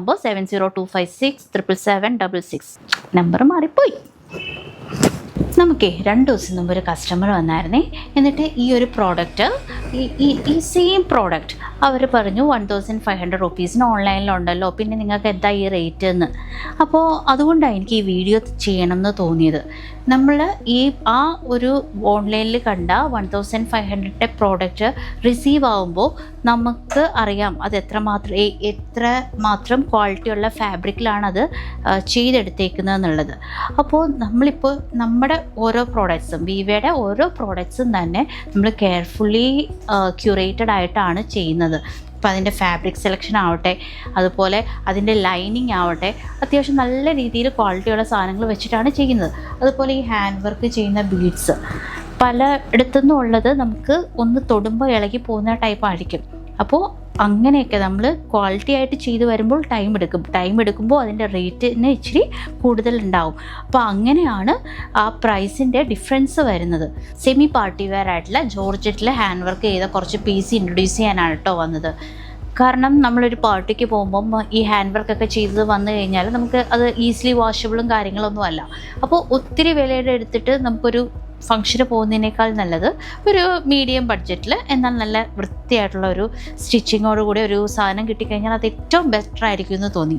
Number 7025677766. Number മാറിപ്പോയി. നമുക്കേ 2 ദിവസം മുമ്പ് ഒരു കസ്റ്റമർ വന്നായിരുന്നേ. എന്നിട്ട് ഈ ഒരു പ്രോഡക്റ്റ് ഈ സെയിം പ്രോഡക്റ്റ് അവർ പറഞ്ഞു 1500 റുപ്പീസിന് ഓൺലൈനിലുണ്ടല്ലോ, പിന്നെ നിങ്ങൾക്ക് എന്താ ഈ റേറ്റ് എന്ന്. അപ്പോൾ അതുകൊണ്ടാണ് എനിക്ക് ഈ വീഡിയോ ചെയ്യണമെന്ന് തോന്നിയത്. നമ്മൾ ആ ഒരു ഓൺലൈനിൽ കണ്ട 1500 പ്രോഡക്റ്റ് റിസീവ് ആകുമ്പോൾ നമുക്ക് അറിയാം അത് എത്രമാത്രം ക്വാളിറ്റിയുള്ള ഫാബ്രിക്കിലാണ് അത് ചെയ്തെടുത്തേക്കുന്നത് എന്നുള്ളത്. അപ്പോൾ നമ്മളിപ്പോൾ നമ്മുടെ ഓരോ പ്രോഡക്ട്സും, വിവയുടെ ഓരോ പ്രോഡക്ട്സും തന്നെ നമ്മൾ കെയർഫുള്ളി ക്യൂറേറ്റഡ് ആയിട്ടാണ് ചെയ്യുന്നത്. അപ്പോൾ അതിൻ്റെ ഫാബ്രിക് സെലക്ഷൻ ആവട്ടെ, അതുപോലെ അതിൻ്റെ ലൈനിങ് ആവട്ടെ, അത്യാവശ്യം നല്ല രീതിയിൽ ക്വാളിറ്റിയുള്ള സാധനങ്ങൾ വെച്ചിട്ടാണ് ചെയ്യുന്നത്. അതുപോലെ ഈ ഹാൻഡ് വർക്ക് ചെയ്യുന്ന ബീഡ്സ് പല ഇടത്തുനിന്നും ഉള്ളത് നമുക്ക് ഒന്ന് തൊടുമ്പോൾ ഇളകി പോകുന്ന ടൈപ്പ് ആയിരിക്കും. അപ്പോൾ അങ്ങനെയൊക്കെ നമ്മൾ ക്വാളിറ്റി ആയിട്ട് ചെയ്ത് വരുമ്പോൾ ടൈം എടുക്കുമ്പോൾ അതിൻ്റെ റേറ്റിന് ഇച്ചിരി കൂടുതലുണ്ടാവും. അപ്പോൾ അങ്ങനെയാണ് ആ പ്രൈസിൻ്റെ ഡിഫറൻസ് വരുന്നത്. സെമി പാർട്ടി വെയർ ആയിട്ടുള്ള ജോർജറ്റിൽ ഹാൻഡ് വർക്ക് ചെയ്ത കുറച്ച് പീസ് ഇൻട്രൊഡ്യൂസ് ചെയ്യാനാണ് കേട്ടോ വന്നത്. കാരണം നമ്മളൊരു പാർട്ടിക്ക് പോകുമ്പം ഈ ഹാൻഡ് വർക്കൊക്കെ ചെയ്ത് വന്നു കഴിഞ്ഞാൽ നമുക്ക് അത് ഈസിലി വാഷബിളും കാര്യങ്ങളൊന്നും അല്ല. അപ്പോൾ ഒത്തിരി വിലയുടെ എടുത്തിട്ട് നമുക്കൊരു ഫംഗ്ഷന് പോകുന്നതിനേക്കാൾ നല്ലത് ഒരു മീഡിയം ബഡ്ജറ്റിൽ എന്നാൽ നല്ല വൃത്തിയായിട്ടുള്ള ഒരു സ്റ്റിച്ചിങ്ങോട് കൂടി ഒരു സാധനം കിട്ടിക്കഴിഞ്ഞാൽ അത് ഏറ്റവും ബെറ്റർ ആയിരിക്കും എന്ന് തോന്നി.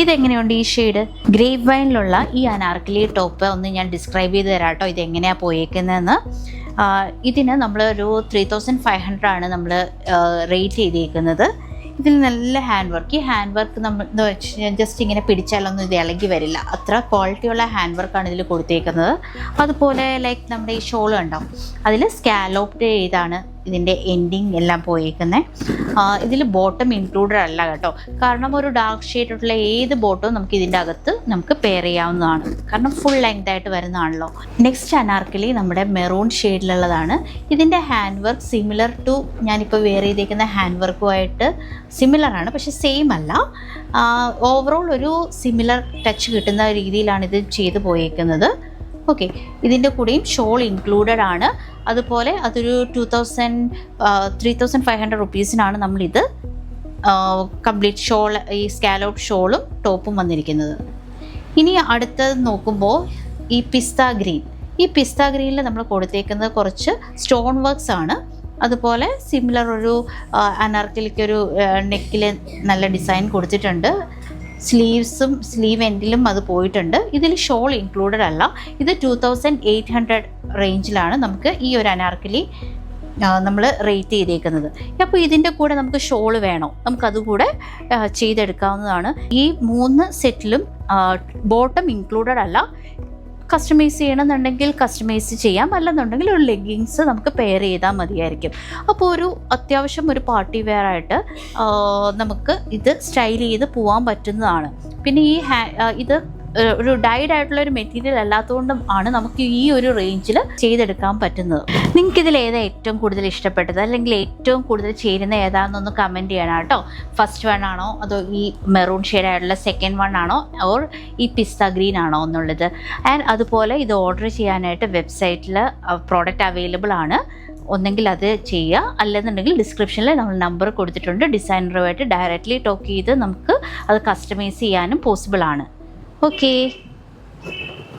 ഇതെങ്ങനെയുണ്ട് ഈ ഷെയ്ഡ്? ഗ്രേപ്പ് വൈനിലുള്ള ഈ അനാർക്കലി ടോപ്പ് ഒന്ന് ഞാൻ ഡിസ്ക്രൈബ് ചെയ്ത് തരാം കേട്ടോ, ഇതെങ്ങനെയാണ് പോയേക്കുന്നതെന്ന്. ഇതിന് നമ്മളൊരു 3500 ആണ് നമ്മൾ റേറ്റ് ചെയ്തേക്കുന്നത്. ഇതിൽ നല്ല ഹാൻഡ് വർക്ക്. ഈ ഹാൻഡ് വർക്ക് നമ്മൾ ജസ്റ്റ് ഇങ്ങനെ പിടിച്ചാലൊന്നും ഇത് ഇളകി വരില്ല, അത്ര ക്വാളിറ്റിയുള്ള ഹാൻഡ് വർക്കാണ് ഇതിൽ കൊടുത്തേക്കുന്നത്. അതുപോലെ ലൈക്ക് നമ്മുടെ ഈ ഷോൾ ഉണ്ടാവും, അതിൽ സ്കാലോപ്ഡ് ചെയ്താണ് ഇതിൻ്റെ എൻഡിങ് എല്ലാം പോയേക്കുന്നത്. ഇതിൽ ബോട്ടം ഇൻക്ലൂഡഡ് അല്ല കേട്ടോ, കാരണം ഒരു ഡാർക്ക് ഷെയ്ഡുള്ള ഏത് ബോട്ടവും നമുക്ക് ഇതിൻ്റെ അകത്ത് നമുക്ക് പെയർ ചെയ്യാവുന്നതാണ്, കാരണം ഫുൾ ലെങ്ത് ആയിട്ട് വരുന്നതാണല്ലോ. നെക്സ്റ്റ് അനാർക്കലി നമ്മുടെ മെറൂൺ ഷെയ്ഡിലുള്ളതാണ്. ഇതിൻ്റെ ഹാൻഡ് വർക്ക് സിമിലർ ടു ഞാനിപ്പോൾ വെയർ ചെയ്തേക്കുന്ന ഹാൻഡ് വർക്കുമായിട്ട് സിമിലറാണ്, പക്ഷെ സെയിം അല്ല. ഓവറോൾ ഒരു സിമിലർ ടച്ച് കിട്ടുന്ന രീതിയിലാണ് ഇത് ചെയ്ത് പോയേക്കുന്നത്. ഓക്കെ, ഇതിൻ്റെ കൂടെയും ഷോൾ ഇൻക്ലൂഡഡ് ആണ്. അതുപോലെ അതൊരു 3500 റുപ്പീസിനാണ് നമ്മളിത് കംപ്ലീറ്റ് ഷോൾ, ഈ സ്കാലോപ്പ് ഷോളും ടോപ്പും വന്നിരിക്കുന്നത്. ഇനി അടുത്തത് നോക്കുമ്പോൾ ഈ പിസ്ത ഗ്രീനിൽ നമ്മൾ കൊടുത്തേക്കുന്നത് കുറച്ച് സ്റ്റോൺ വർക്ക്സ് ആണ്. അതുപോലെ സിമിലർ ഒരു അനാർക്കലിക്കൊരു നെക്കിൽ നല്ല ഡിസൈൻ കൊടുത്തിട്ടുണ്ട്. സ്ലീവ് എൻഡിലും അത് പോയിട്ടുണ്ട്. ഇതിൽ ഷോൾ ഇൻക്ലൂഡഡ് അല്ല. ഇത് 2800 റേഞ്ചിലാണ് നമുക്ക് ഈ ഒരു അനാർക്കലി നമ്മൾ റേറ്റ് ചെയ്തേക്കുന്നത്. അപ്പോൾ ഇതിൻ്റെ കൂടെ നമുക്ക് ഷോൾ വേണോ, നമുക്കതുകൂടെ ചെയ്തെടുക്കാവുന്നതാണ്. ഈ 3 സെറ്റിലും ബോട്ടം ഇൻക്ലൂഡഡ് അല്ല. കസ്റ്റമൈസ് ചെയ്യണമെന്നുണ്ടെങ്കിൽ കസ്റ്റമൈസ് ചെയ്യാം, അല്ലെന്നുണ്ടെങ്കിൽ ഒരു ലെഗിങ്സ് നമുക്ക് പെയർ ചെയ്താൽ മതിയായിരിക്കും. അപ്പോൾ ഒരു അത്യാവശ്യം ഒരു പാർട്ടി വെയർ ആയിട്ട് നമുക്ക് ഇത് സ്റ്റൈൽ ചെയ്ത് പോകാൻ പറ്റുന്നതാണ്. പിന്നെ ഇത് ഒരു ഡൈഡ് ആയിട്ടുള്ള ഒരു മെറ്റീരിയൽ അല്ലാത്തതുകൊണ്ടും ആണ് നമുക്ക് ഈ ഒരു റേഞ്ചിൽ ചെയ്തെടുക്കാൻ പറ്റുന്നത്. നിങ്ങൾക്ക് ഇതിൽ ഏതാ ഏറ്റവും കൂടുതൽ ഇഷ്ടപ്പെട്ടത്, അല്ലെങ്കിൽ ഏറ്റവും കൂടുതൽ ചേരുന്ന ഏതാണെന്നൊന്ന് കമൻറ്റ് ചെയ്യണം കേട്ടോ. ഫസ്റ്റ് വൺ ആണോ, അതോ ഈ മെറൂൺ ഷെയ്ഡായിട്ടുള്ള സെക്കൻഡ് വൺ ആണോ, ഓർ ഈ പിസ്ത ഗ്രീൻ ആണോ എന്നുള്ളത്. ആൻഡ് അതുപോലെ ഇത് ഓർഡർ ചെയ്യാനായിട്ട് വെബ്സൈറ്റിൽ പ്രോഡക്റ്റ് അവൈലബിൾ ആണ്. ഒന്നെങ്കിൽ അത് ചെയ്യുക, അല്ലെന്നുണ്ടെങ്കിൽ ഡിസ്ക്രിപ്ഷനിൽ നമ്മൾ നമ്പർ കൊടുത്തിട്ടുണ്ട്. ഡിസൈനറുമായിട്ട് ഡയറക്റ്റ്ലി ടോക്ക് ചെയ്ത് നമുക്ക് അത് കസ്റ്റമൈസ് ചെയ്യാനും പോസിബിൾ ആണ്. Okay.